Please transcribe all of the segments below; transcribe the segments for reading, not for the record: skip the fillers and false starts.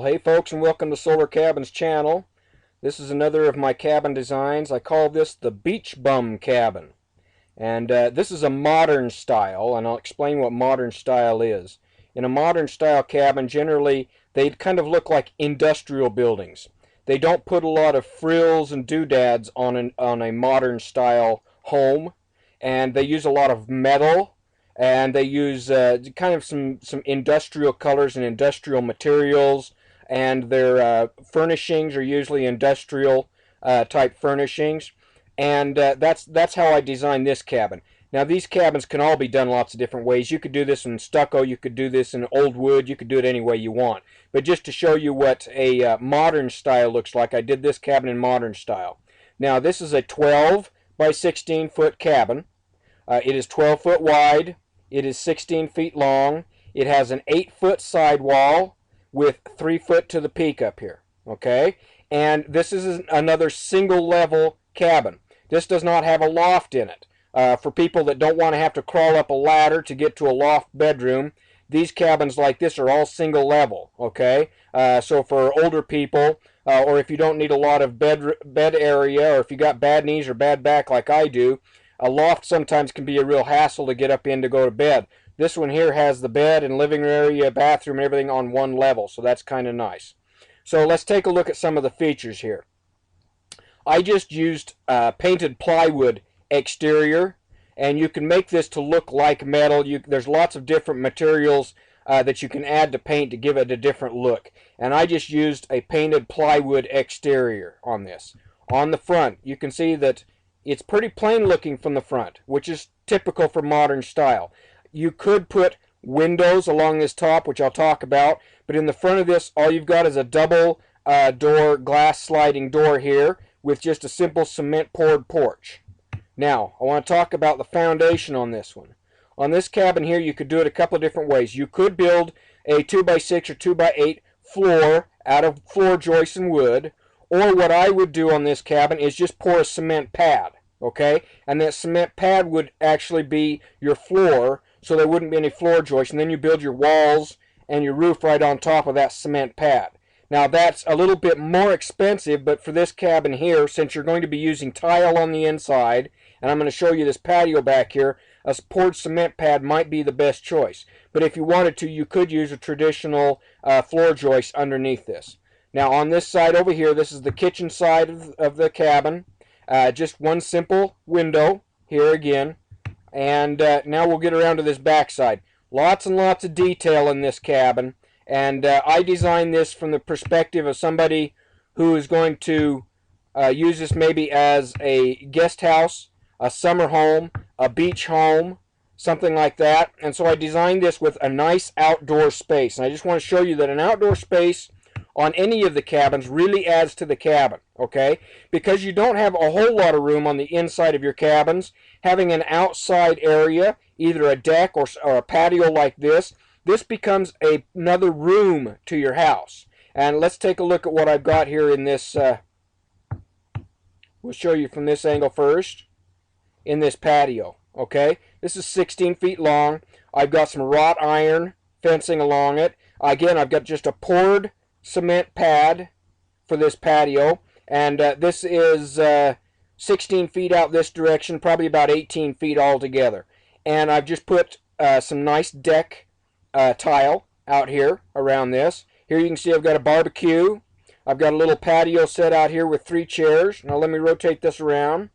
Hey folks, and welcome to Solarcabin's channel. This is another of my cabin designs. I call this the Beachbum cabin. And this is a modern style, and I'll explain what modern style is. In a modern style cabin, generally they kind of look like industrial buildings. They don't put a lot of frills and doodads on a modern style home, and they use a lot of metal, and they use kind of some industrial colors and industrial materials, and their furnishings are usually industrial type furnishings, and that's how I designed this cabin. Now these cabins can all be done lots of different ways. You could do this in stucco, you could do this in old wood, you could do it any way you want. But just to show you what a modern style looks like, I did this cabin in modern style. Now this is a 12 by 16 foot cabin. It is 12 foot wide. It is 16 feet long. It has an 8-foot sidewall with 3 foot to the peak up here. Okay? And this is another single level cabin. This does not have a loft in it. For people that don't want to have to crawl up a ladder to get to a loft bedroom, these cabins like this are all single level. Okay? So for older people, or if you don't need a lot of bed area, or if you got bad knees or bad back like I do, a loft sometimes can be a real hassle to get up in to go to bed. This one here has the bed and living area, bathroom, and everything on one level, so that's kind of nice. So let's take a look at some of the features here. I just used painted plywood exterior, and you can make this to look like metal. There's lots of different materials that you can add to paint to give it a different look. And I just used a painted plywood exterior on this. On the front, you can see that it's pretty plain looking from the front, which is typical for modern style. You could put windows along this top, which I'll talk about, but in the front of this, all you've got is a double door glass sliding door here with just a simple cement poured porch. Now, I want to talk about the foundation on this one. On this cabin here, you could do it a couple of different ways. You could build a 2x6 or 2x8 floor out of floor joists and wood, or what I would do on this cabin is just pour a cement pad, okay? And that cement pad would actually be your floor, so there wouldn't be any floor joists, and then you build your walls and your roof right on top of that cement pad. Now that's a little bit more expensive, but for this cabin here, since you're going to be using tile on the inside, and I'm going to show you this patio back here, a poured cement pad might be the best choice. But if you wanted to, you could use a traditional floor joist underneath this. Now on this side over here, this is the kitchen side of the cabin. Just one simple window here again. And now we'll get around to this back side. Lots and lots of detail in this cabin. And I designed this from the perspective of somebody who is going to use this maybe as a guest house, a summer home, a beach home, something like that. And so I designed this with a nice outdoor space. And I just want to show you that an outdoor space on any of the cabins really adds to the cabin, okay? Because you don't have a whole lot of room on the inside of your cabins, having an outside area, either a deck or a patio like this becomes another room to your house. And let's take a look at what I've got here in this, we'll show you from this angle first, in this patio, okay? This is 16 feet long. I've got some wrought iron fencing along it. Again, I've got just a poured cement pad for this patio, and this is 16 feet out this direction, probably about 18 feet altogether. And I've just put some nice deck tile out here around this. Here you can see I've got a barbecue. I've got a little patio set out here with 3 chairs. Now let me rotate this around.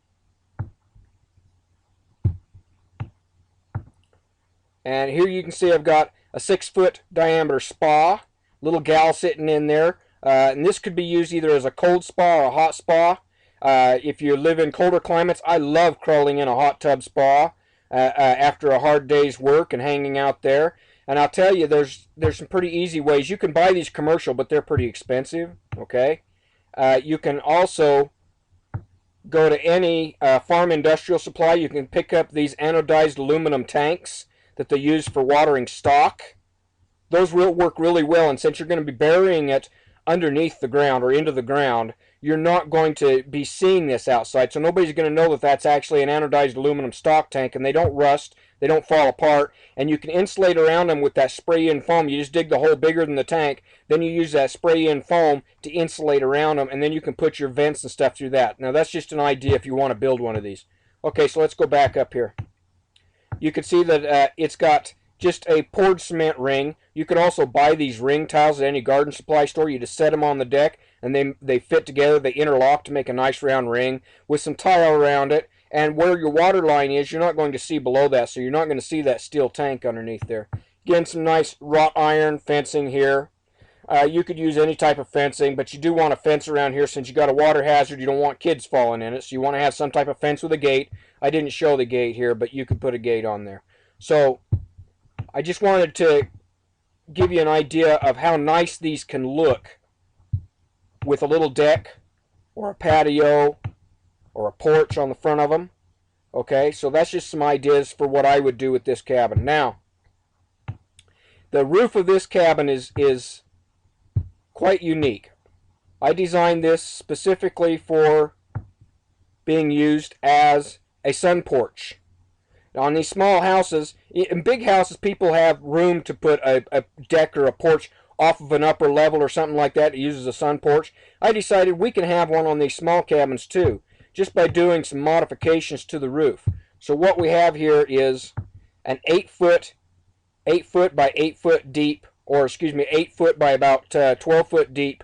And here you can see I've got a 6-foot diameter spa. Little gal sitting in there. And this could be used either as a cold spa or a hot spa. If you live in colder climates, I love crawling in a hot tub spa after a hard day's work and hanging out there. And I'll tell you, there's some pretty easy ways. You can buy these commercial, but they're pretty expensive. Okay. You can also go to any farm industrial supply. You can pick up these anodized aluminum tanks that they use for watering stock. Those will work really well, and since you're going to be burying it underneath the ground or into the ground, you're not going to be seeing this outside, so nobody's going to know that that's actually an anodized aluminum stock tank, and they don't rust, they don't fall apart, and you can insulate around them with that spray-in foam. You just dig the hole bigger than the tank, then you use that spray-in foam to insulate around them, and then you can put your vents and stuff through that. Now that's just an idea if you want to build one of these. Okay, so let's go back up here. You can see that it's got just a poured cement ring. You could also buy these ring tiles at any garden supply store. You just set them on the deck, and they fit together. They interlock to make a nice round ring with some tile around it. And where your water line is, you're not going to see below that, so you're not going to see that steel tank underneath there. Again, some nice wrought iron fencing here. You could use any type of fencing, but you do want a fence around here since you got a water hazard. You don't want kids falling in it, so you want to have some type of fence with a gate. I didn't show the gate here, but you could put a gate on there. So I just wanted to give you an idea of how nice these can look with a little deck or a patio or a porch on the front of them. Okay, so that's just some ideas for what I would do with this cabin. Now, the roof of this cabin is quite unique. I designed this specifically for being used as a sun porch. Now, on these small houses, in big houses, people have room to put a deck or a porch off of an upper level or something like that that uses a sun porch. I decided we can have one on these small cabins too, just by doing some modifications to the roof. So what we have here is an 8 foot by 8 foot deep, or excuse me, 8 foot by about 12 foot deep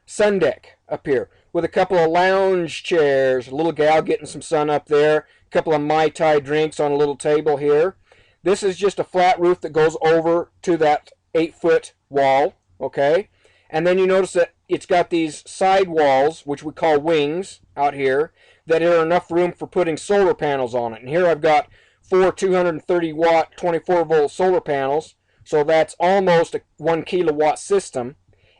sun deck up here with a couple of lounge chairs, a little gal getting some sun up there, a couple of Mai Tai drinks on a little table here. This is just a flat roof that goes over to that 8 foot wall, okay? And then you notice that it's got these side walls, which we call wings out here, that are enough room for putting solar panels on it. And here I've got 4 230 watt 24 volt solar panels, so that's almost a 1 kilowatt system.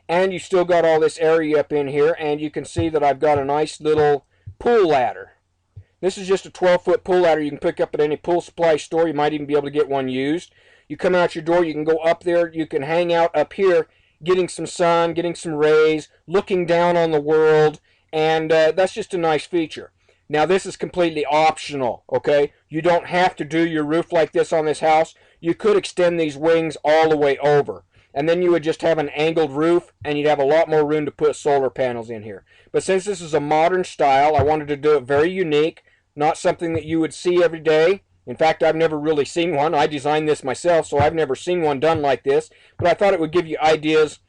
And you still got all this area up in here, and you can see that I've got a nice little pool ladder. This is just a 12-foot pool ladder you can pick up at any pool supply store. You might even be able to get one used. You come out your door, you can go up there, you can hang out up here, getting some sun, getting some rays, looking down on the world, and that's just a nice feature. Now, this is completely optional, okay? You don't have to do your roof like this on this house. You could extend these wings all the way over, and then you would just have an angled roof, and you'd have a lot more room to put solar panels in here. But since this is a modern style, I wanted to do it very unique, not something that you would see every day. In fact, I've never really seen one. I designed this myself, so I've never seen one done like this. But I thought it would give you ideas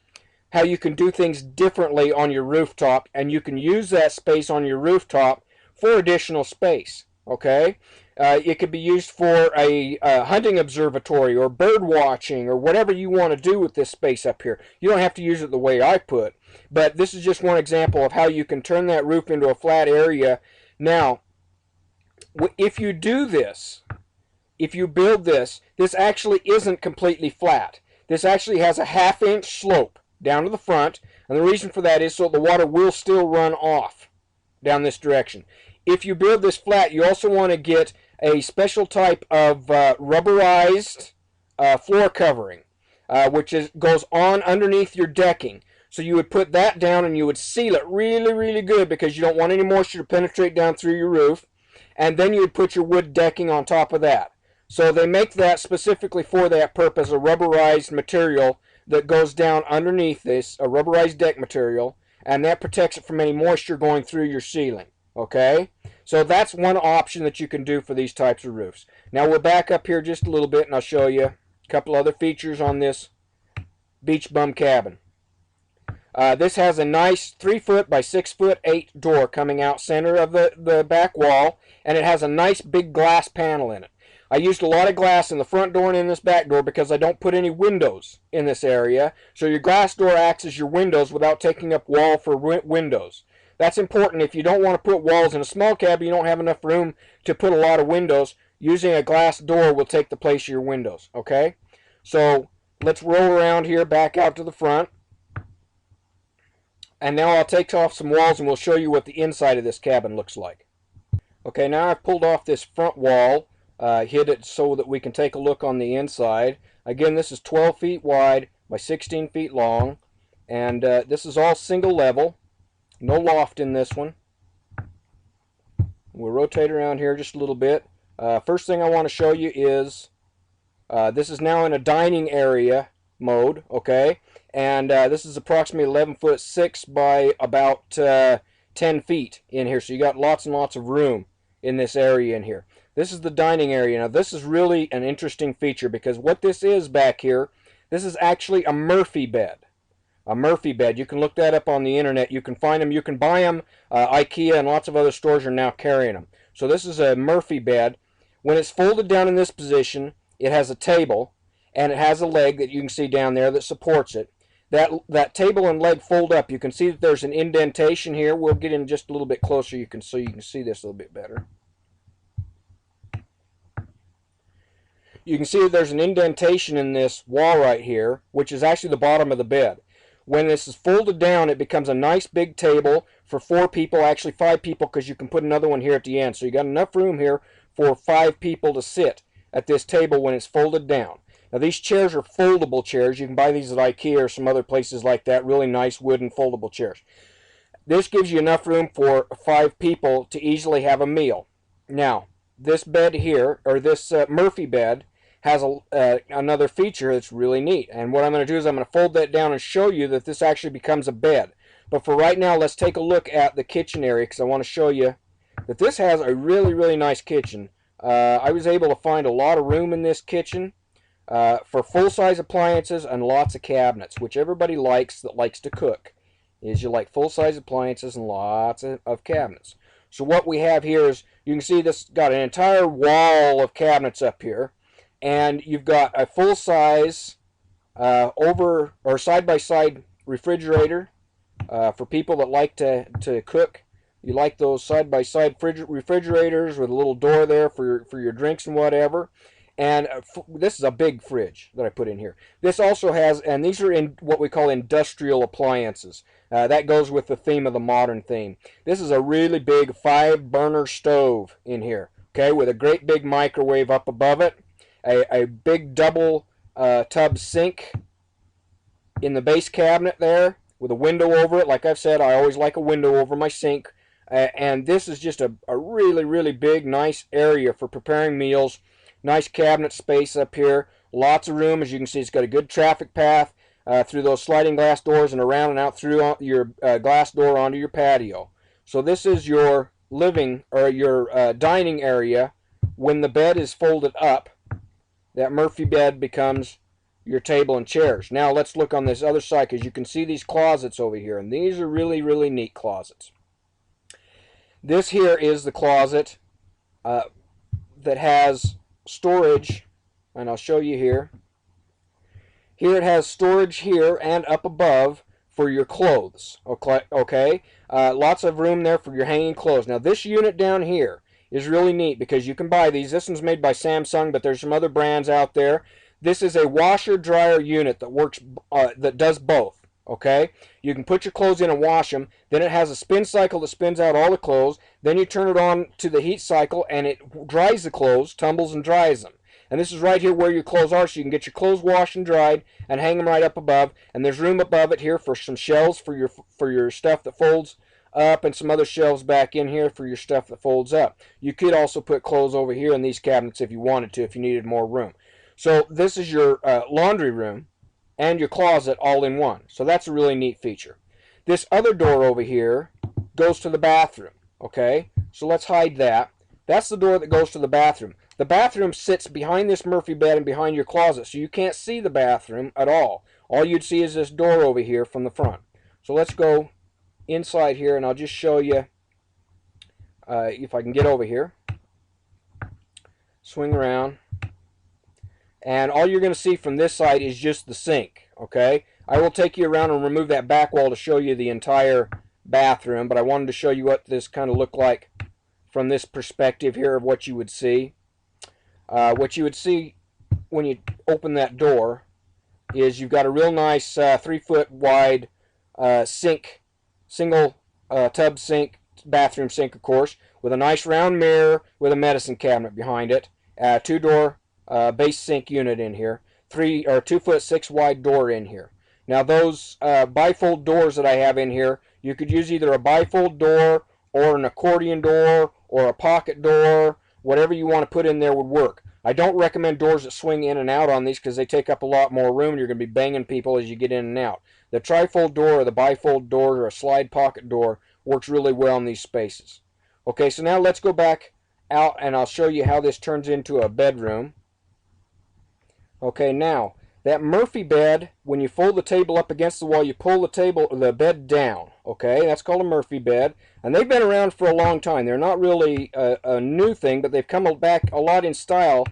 how you can do things differently on your rooftop, and you can use that space on your rooftop for additional space, okay? It could be used for a hunting observatory or bird watching or whatever you want to do with this space up here. You don't have to use it the way I put, but this is just one example of how you can turn that roof into a flat area. Now, if you do this, if you build this, this actually isn't completely flat. This actually has a 1/2 inch slope down to the front, and the reason for that is so the water will still run off down this direction. If you build this flat, you also want to get a special type of rubberized floor covering, which goes on underneath your decking. So you would put that down and you would seal it really, really good because you don't want any moisture to penetrate down through your roof. And then you would put your wood decking on top of that. So they make that specifically for that purpose, a rubberized material that goes down underneath this, a rubberized deck material, and that protects it from any moisture going through your ceiling. Okay? So that's one option that you can do for these types of roofs. Now we'll back up here just a little bit and I'll show you a couple other features on this Beachbum cabin. This has a nice 3 foot by 6 foot 8 door coming out center of the back wall, and it has a nice big glass panel in it. I used a lot of glass in the front door and in this back door because I don't put any windows in this area. So your glass door acts as your windows without taking up wall for windows. That's important. If you don't want to put walls in a small cabin, you don't have enough room to put a lot of windows, using a glass door will take the place of your windows. Okay? So let's roll around here back out to the front. And now I'll take off some walls and we'll show you what the inside of this cabin looks like. Okay, now I've pulled off this front wall, hid it so that we can take a look on the inside. Again, this is 12 feet wide by 16 feet long, and this is all single level, no loft in this one. We'll rotate around here just a little bit. First thing I want to show you is This is now in a dining area mode, okay? And this is approximately 11'6" by about 10 feet in here. So you got lots and lots of room in this area in here. This is the dining area. Now this is really an interesting feature because what this is back here, this is actually a Murphy bed. A Murphy bed. You can look that up on the internet. You can find them. You can buy them. IKEA and lots of other stores are now carrying them. So this is a Murphy bed. When it's folded down in this position, it has a table, and it has a leg that you can see down there that supports it. That table and leg fold up. You can see that there's an indentation here. We'll get in just a little bit closer so you can see this a little bit better. You can see that there's an indentation in this wall right here, which is actually the bottom of the bed. When this is folded down, it becomes a nice big table for 4 people, actually 5 people, because you can put another one here at the end. So you got enough room here for 5 people to sit at this table when it's folded down. Now these chairs are foldable chairs. You can buy these at IKEA or some other places like that. Really nice wooden foldable chairs. This gives you enough room for 5 people to easily have a meal. Now, this bed here, or this Murphy bed, has another feature that's really neat. And what I'm going to do is I'm going to fold that down and show you that this actually becomes a bed. But for right now, let's take a look at the kitchen area because I want to show you that this has a really, really nice kitchen. I was able to find a lot of room in this kitchen for full-size appliances and lots of cabinets, which everybody likes that likes to cook, is you like full-size appliances and lots of cabinets. So what we have here is, you can see this got an entire wall of cabinets up here, and you've got a full-size side-by-side refrigerator for people that like to cook. You like those side-by-side refrigerators with a little door there for your drinks and whatever. And this is a big fridge that I put in here. This also has, and these are in what we call industrial appliances. That goes with the theme of the modern theme. This is a really big 5-burner stove in here, okay, with a great big microwave up above it. A big double tub sink in the base cabinet there with a window over it. Like I've said, I always like a window over my sink. And this is just a really, really big, nice area for preparing meals. Nice cabinet space up here. Lots of room. As you can see, it's got a good traffic path through those sliding glass doors and around and out through your glass door onto your patio. So this is your living or your dining area. When the bed is folded up, that Murphy bed becomes your table and chairs. Now let's look on this other side because you can see these closets over here, and these are really, really neat closets. This here is the closet that has storage, and I'll show you here. Here it has storage here and up above for your clothes. Okay, lots of room there for your hanging clothes. Now this unit down here is really neat because you can buy these. This one's made by Samsung, but there's some other brands out there. This is a washer-dryer unit that works, that does both. Okay, you can put your clothes in and wash them. Then it has a spin cycle that spins out all the clothes. Then you turn it on to the heat cycle, and it dries the clothes, tumbles and dries them. And this is right here where your clothes are, so you can get your clothes washed and dried and hang them right up above. And there's room above it here for some shelves for your stuff that folds up, and some other shelves back in here for your stuff that folds up. You could also put clothes over here in these cabinets if you wanted to, if you needed more room. So this is your laundry room and your closet all in one. So that's a really neat feature. This other door over here goes to the bathroom. Okay, so let's hide that. That's the door that goes to the bathroom. The bathroom sits behind this Murphy bed and behind your closet, so you can't see the bathroom at all. All you'd see is this door over here from the front. So let's go inside here, and I'll just show you if I can get over here. Swing around. And all you're going to see from this side is just the sink, okay? I will take you around and remove that back wall to show you the entire bathroom, but I wanted to show you what this kind of looked like from this perspective here of what you would see. What you would see when you open that door is you've got a real nice 3-foot wide sink, single tub sink, bathroom sink, of course, with a nice round mirror with a medicine cabinet behind it, 2-door base sink unit in here, 2'6" wide door in here. Now those bifold doors that I have in here, you could use either a bifold door or an accordion door or a pocket door. Whatever you want to put in there would work. I don't recommend doors that swing in and out on these because they take up a lot more room and you're going to be banging people as you get in and out. The trifold door or the bifold door or a slide pocket door works really well in these spaces. Okay, so now let's go back out and I'll show you how this turns into a bedroom. Okay, now that Murphy bed, when you fold the table up against the wall, you pull the bed down. Okay, that's called a Murphy bed, and they've been around for a long time. They're not really a new thing, but they've come back a lot in style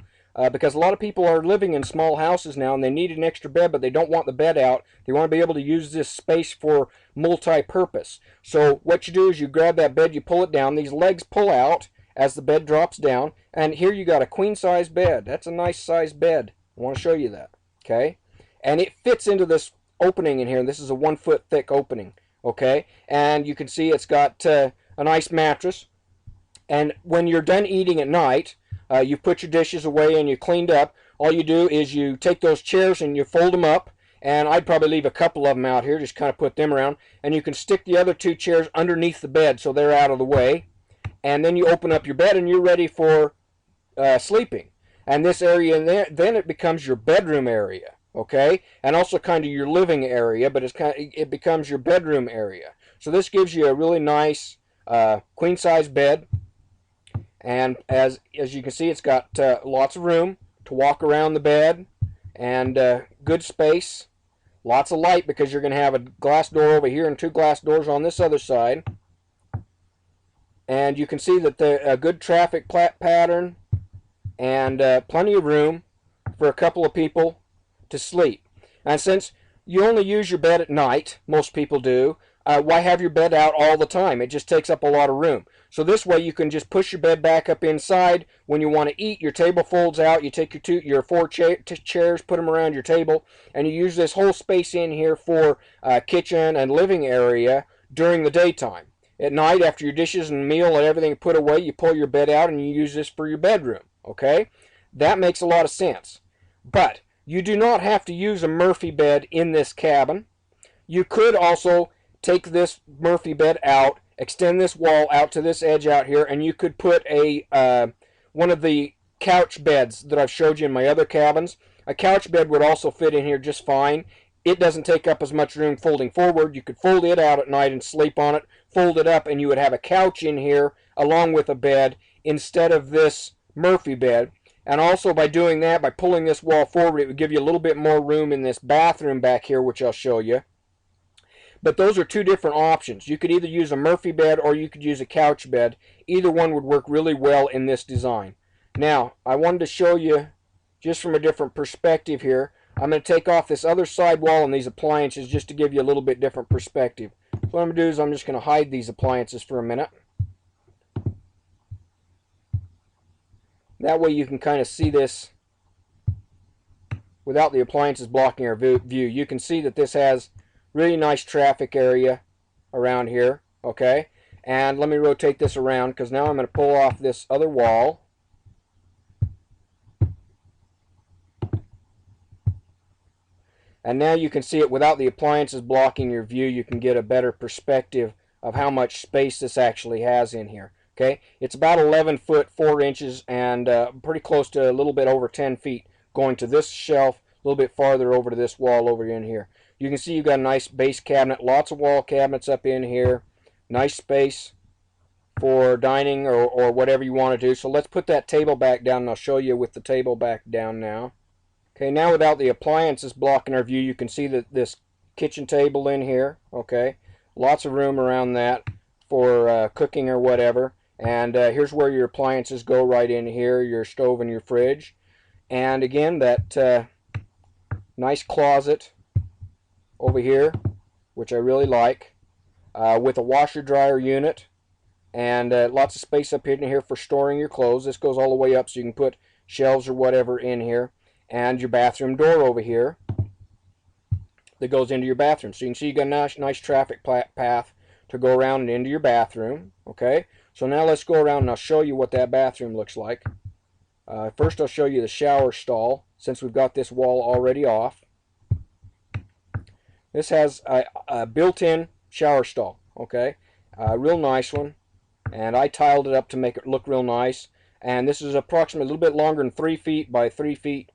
because a lot of people are living in small houses now, and they need an extra bed, but they don't want the bed out. They want to be able to use this space for multi-purpose. So what you do is you grab that bed, you pull it down. These legs pull out as the bed drops down, and here you got a queen-size bed. That's a nice size bed. I want to show you that. Okay, and it fits into this opening in here. This is a 1 foot thick opening. Okay, and you can see it's got a nice mattress. And when you're done eating at night, you put your dishes away and you cleaned up. All you do is you take those chairs and you fold them up. And I'd probably leave a couple of them out here, just kind of put them around. And you can stick the other 2 chairs underneath the bed so they're out of the way. And then you open up your bed and you're ready for sleeping. And this area in there, then it becomes your bedroom area, okay? And also kind of your living area, but it becomes your bedroom area. So this gives you a really nice queen-size bed. And as you can see, it's got lots of room to walk around the bed and good space. Lots of light because you're going to have a glass door over here and 2 glass doors on this other side. And you can see that a good traffic pattern and plenty of room for a couple of people to sleep. And since you only use your bed at night, most people do, why have your bed out all the time? It just takes up a lot of room. So this way you can just push your bed back up inside. When you want to eat, your table folds out. You take your 4 chairs, put them around your table, and you use this whole space in here for kitchen and living area during the daytime. At night, after your dishes and meal and everything put away, you pull your bed out and you use this for your bedroom. Okay? That makes a lot of sense. But you do not have to use a Murphy bed in this cabin. You could also take this Murphy bed out, extend this wall out to this edge out here, and you could put one of the couch beds that I've showed you in my other cabins. A couch bed would also fit in here just fine. It doesn't take up as much room folding forward. You could fold it out at night and sleep on it, fold it up, and you would have a couch in here along with a bed instead of this Murphy bed. And also by doing that, by pulling this wall forward, it would give you a little bit more room in this bathroom back here, which I'll show you. But those are 2 different options. You could either use a Murphy bed or you could use a couch bed. Either one would work really well in this design. Now, I wanted to show you just from a different perspective here. I'm going to take off this other side wall and these appliances just to give you a little bit different perspective. So what I'm going to do is I'm just going to hide these appliances for a minute. That way you can kind of see this without the appliances blocking our view. You can see that this has really nice traffic area around here. Okay, and let me rotate this around because now I'm going to pull off this other wall. And now you can see it without the appliances blocking your view. You can get a better perspective of how much space this actually has in here. Okay, it's about 11 foot 4 inches and pretty close to a little bit over 10 feet going to this shelf, a little bit farther over to this wall over in here. You can see you've got a nice base cabinet, lots of wall cabinets up in here, nice space for dining or whatever you want to do. So let's put that table back down and I'll show you with the table back down now. Okay, now without the appliances blocking our view, you can see that this kitchen table in here. Okay, lots of room around that for cooking or whatever. And here's where your appliances go, right in here, your stove and your fridge. And again, that nice closet over here, which I really like, with a washer dryer unit and lots of space up in here for storing your clothes. This goes all the way up so you can put shelves or whatever in here. And your bathroom door over here that goes into your bathroom. So you can see you got a nice traffic path to go around and into your bathroom. Okay, so now let's go around and I'll show you what that bathroom looks like. First I'll show you the shower stall since we've got this wall already off. This has a built-in shower stall. Okay, real nice one, and I tiled it up to make it look real nice. And this is approximately a little bit longer than 3 feet by 3 feet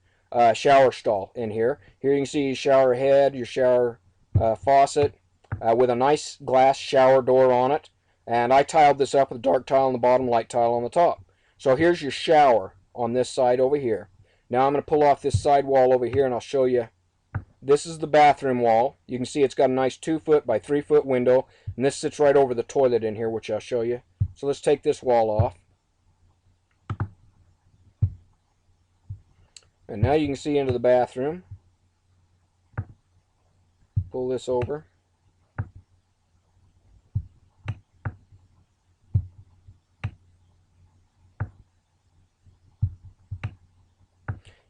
shower stall in here. Here you can see your shower head, your shower faucet with a nice glass shower door on it. And I tiled this up with dark tile on the bottom, light tile on the top. So here's your shower on this side over here. Now I'm going to pull off this side wall over here and I'll show you. This is the bathroom wall. You can see it's got a nice 2 foot by 3 foot window, and this sits right over the toilet in here, which I'll show you. So let's take this wall off. And now you can see into the bathroom. Pull this over.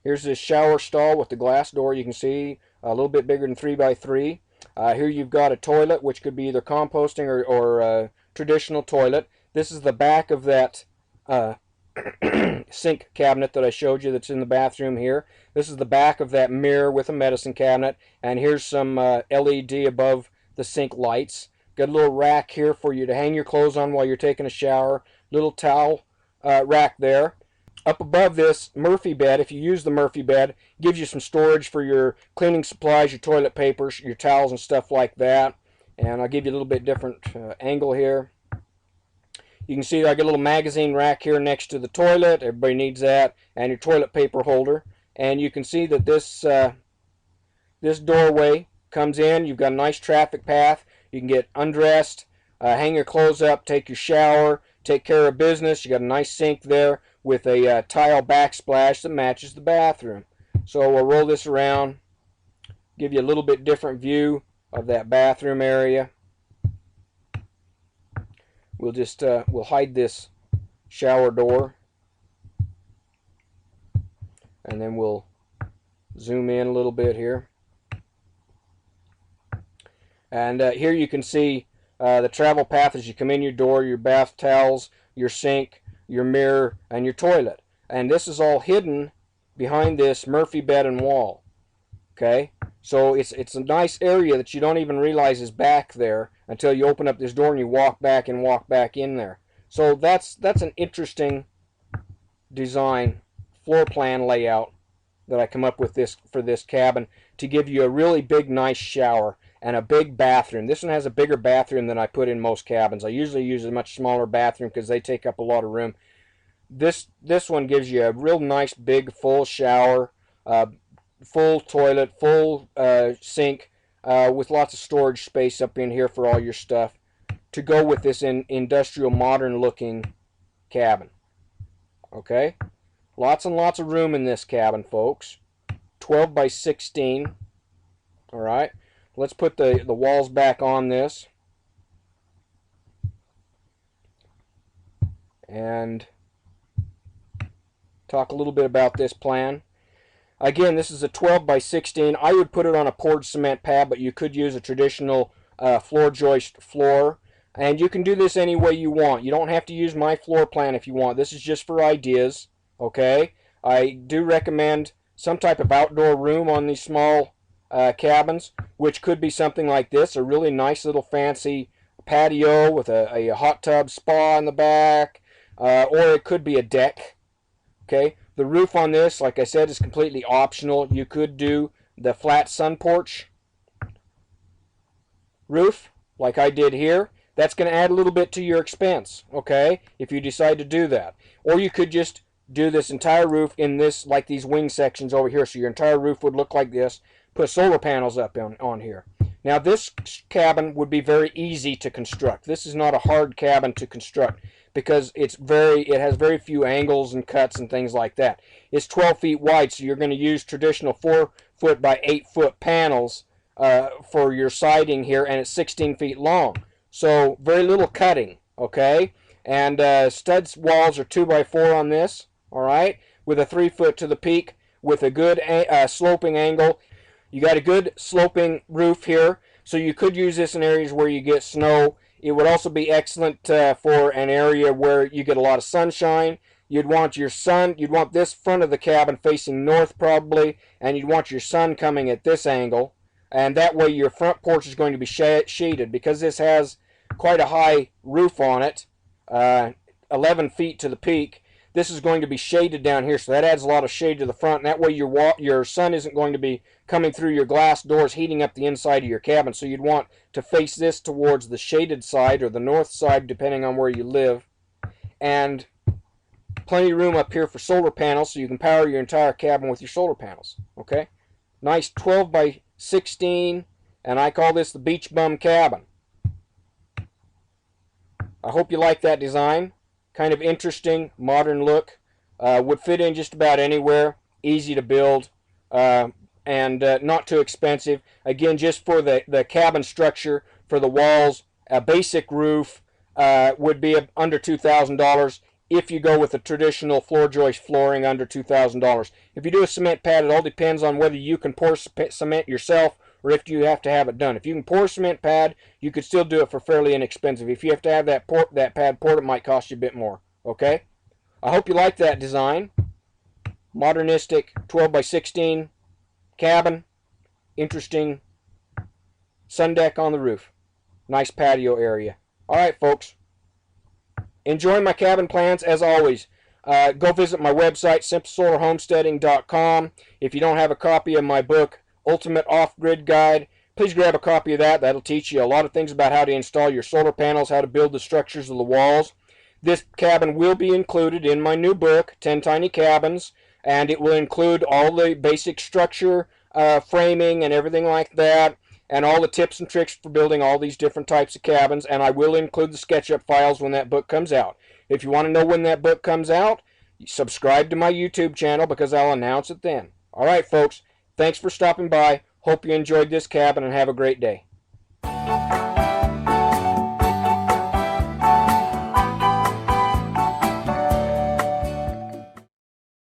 Here's this shower stall with the glass door. You can see a little bit bigger than 3 by 3. Here you've got a toilet, which could be either composting or traditional toilet. This is the back of that sink cabinet that I showed you that's in the bathroom here. This is the back of that mirror with a medicine cabinet. And here's some LED above the sink lights. Got a little rack here for you to hang your clothes on while you're taking a shower. Little towel rack there. Up above this Murphy bed, if you use the Murphy bed, gives you some storage for your cleaning supplies, your toilet papers, your towels and stuff like that. And I'll give you a little bit different angle here. You can see I got a little magazine rack here next to the toilet. Everybody needs that. And your toilet paper holder. And you can see that this this doorway comes in. You've got a nice traffic path. You can get undressed, hang your clothes up, take your shower, take care of business. You got a nice sink there with a tile backsplash that matches the bathroom. So we'll roll this around, give you a little bit different view of that bathroom area. We'll just we'll hide this shower door, and then we'll zoom in a little bit here. And here you can see the travel path as you come in your door, your bath towels, your sink, your mirror, and your toilet. And this is all hidden behind this Murphy bed and wall. Okay, so it's a nice area that you don't even realize is back there until you open up this door and you walk back in there. So that's an interesting design, floor plan layout that I come up with for this cabin to give you a really big, nice shower and a big bathroom. This one has a bigger bathroom than I put in most cabins. I usually use a much smaller bathroom because they take up a lot of room. This one gives you a real nice big full shower, full toilet, full sink, with lots of storage space up in here for all your stuff to go with this industrial modern looking cabin. Okay, lots and lots of room in this cabin, folks. 12 by 16. All right, let's put the walls back on this and talk a little bit about this plan. Again, this is a 12 by 16. I would put it on a poured cement pad, but you could use a traditional floor joist floor. And you can do this any way you want. You don't have to use my floor plan if you want. This is just for ideas, okay? I do recommend some type of outdoor room on these small cabins, which could be something like this, a really nice little fancy patio with a hot tub spa in the back, or it could be a deck, okay? The roof on this, like I said, is completely optional. You could do the flat sun porch roof, like I did here. That's going to add a little bit to your expense, okay, if you decide to do that. Or you could just do this entire roof in this, like these wing sections over here, so your entire roof would look like this. Put solar panels up on here. Now this cabin would be very easy to construct. This is not a hard cabin to construct because it has very few angles and cuts and things like that. It's 12 feet wide, so you're going to use traditional 4 foot by 8 foot panels for your siding here, and it's 16 feet long. So very little cutting, okay? And studs walls are 2 by 4 on this, all right, with a 3 foot to the peak with a good sloping angle. You got a good sloping roof here, so you could use this in areas where you get snow. It would also be excellent for an area where you get a lot of sunshine. You'd want this front of the cabin facing north probably, and you'd want your sun coming at this angle. And that way your front porch is going to be shaded because this has quite a high roof on it, 11 feet to the peak. this is going to be shaded down here, so that adds a lot of shade to the front, and that way your sun isn't going to be coming through your glass doors heating up the inside of your cabin. So you'd want to face this towards the shaded side or the north side, depending on where you live. And plenty of room up here for solar panels, so you can power your entire cabin with your solar panels. Okay, nice 12 by 16, and I call this the Beachbum cabin. I hope you like that design. Kind of interesting, modern look. Would fit in just about anywhere. Easy to build, and not too expensive. Again, just for the cabin structure, for the walls, a basic roof would be under $2,000. If you go with a traditional floor joist flooring, under $2,000. If you do a cement pad, it all depends on whether you can pour cement yourself or if you have to have it done. If you can pour a cement pad, you could still do it for fairly inexpensive. If you have to have that pad poured, it might cost you a bit more. Okay? I hope you like that design. Modernistic 12 by 16 cabin. Interesting sun deck on the roof. Nice patio area. Alright, folks. Enjoy my cabin plans as always. Go visit my website, simplesolarhomesteading.com. If you don't have a copy of my book, Ultimate Off-Grid Guide, please grab a copy of that. That'll teach you a lot of things about how to install your solar panels, how to build the structures of the walls. This cabin will be included in my new book, 10 Tiny Cabins, and it will include all the basic structure, framing, and everything like that, and all the tips and tricks for building all these different types of cabins, and I will include the SketchUp files when that book comes out. If you want to know when that book comes out, subscribe to my YouTube channel because I'll announce it then. Alright, folks. Thanks for stopping by. Hope you enjoyed this cabin and have a great day.